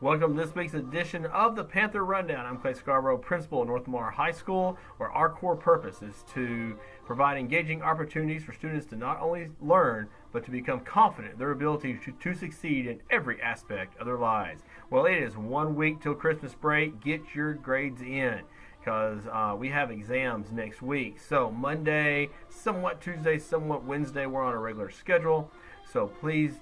Welcome to this week's edition of the Panther Rundown. I'm Clayton Scarborough, principal at North Lamar High School, where our core purpose is to provide engaging opportunities for students to not only learn, but to become confident in their ability to succeed in every aspect of their lives. Well, it is 1 week till Christmas break. Get your grades in, because we have exams next week. So Monday, somewhat Tuesday, somewhat Wednesday, we're on a regular schedule. So please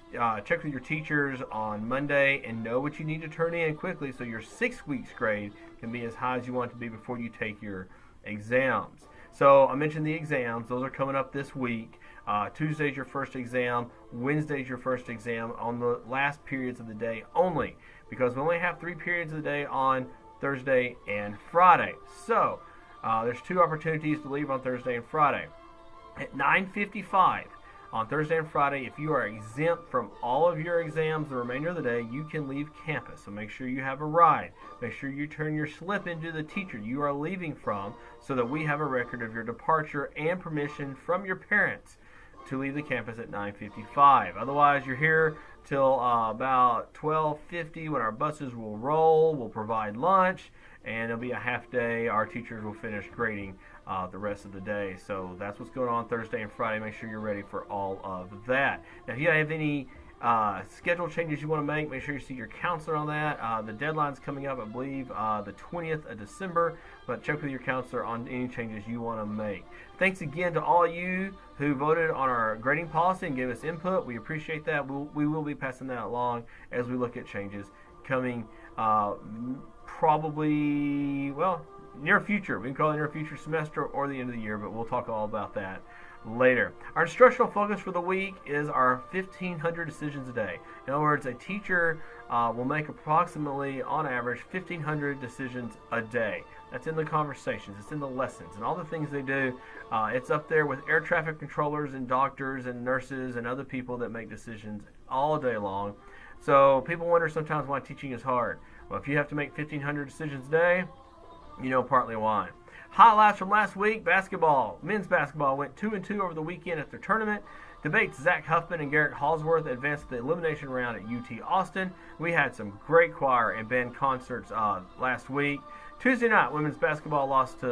check with your teachers on Monday and know what you need to turn in quickly so your 6 weeks grade can be as high as you want it to be before you take your exams. So I mentioned the exams. Those are coming up this week. Tuesday's your first exam. Wednesday's your first exam on the last periods of the day only, because we only have 3 periods of the day on Thursday and Friday. So there's 2 opportunities to leave on Thursday and Friday. At 9:55 on Thursday and Friday, if you are exempt from all of your exams the remainder of the day, you can leave campus. So make sure you have a ride. Make sure you turn your slip into the teacher you are leaving from, so that we have a record of your departure and permission from your parents to leave the campus at 9:55. Otherwise, you're here till about 12:50 when our buses will roll. We'll provide lunch, and it'll be a half day. Our teachers will finish grading the rest of the day. So that's what's going on Thursday and Friday. Make sure you're ready for all of that. Now, if you have any schedule changes you want to make sure you see your counselor on that. The deadline's coming up, I believe, the 20th of December, but check with your counselor on any changes you want to make. Thanks again to all you who voted on our grading policy and gave us input. We appreciate that. We will be passing that along as we look at changes coming probably, well, near future. We can call it near future semester or the end of the year, but we'll talk all about that later. Our instructional focus for the week is our 1,500 decisions a day. In other words, a teacher will make approximately, on average, 1,500 decisions a day. That's in the conversations, it's in the lessons, and all the things they do. It's up there with air traffic controllers and doctors and nurses and other people that make decisions all day long. So people wonder sometimes why teaching is hard. Well, if you have to make 1,500 decisions a day, you know partly why. Highlights from last week: basketball. Men's basketball went 2-2 over the weekend at their tournament. Debates: Zach Huffman and Garrett Hallsworth advanced to the elimination round at UT Austin. We had some great choir and band concerts last week. Tuesday night, women's basketball lost to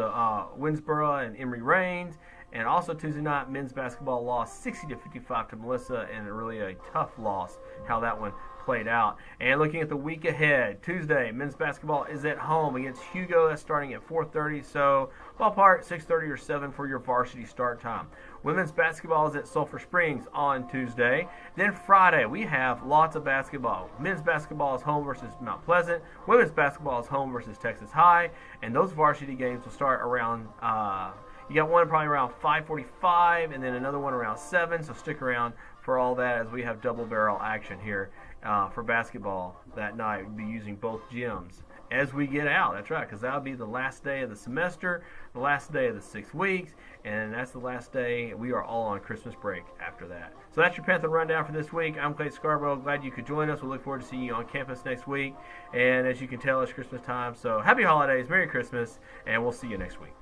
Winsboro and Emory Rains. And also Tuesday night, men's basketball lost 60-55 to Melissa, and really a tough loss how that one played out. And looking at the week ahead, Tuesday, men's basketball is at home against Hugo. That's starting at 4:30, so ballpark 6:30 or 7 for your varsity start time. Women's basketball is at Sulphur Springs on Tuesday. Then Friday, we have lots of basketball. Men's basketball is home versus Mount Pleasant. Women's basketball is home versus Texas High, and those varsity games will start around you got one probably around 5:45, and then another one around 7, so stick around for all that as we have double barrel action here for basketball that night. We'll be using both gyms as we get out. That's right, because that'll be the last day of the semester, the last day of the 6 weeks, and that's the last day. We are all on Christmas break after that. So that's your Panther Rundown for this week. I'm Clayton Scarborough. Glad you could join us. We look forward to seeing you on campus next week. And as you can tell, it's Christmas time, so happy holidays, Merry Christmas, and we'll see you next week.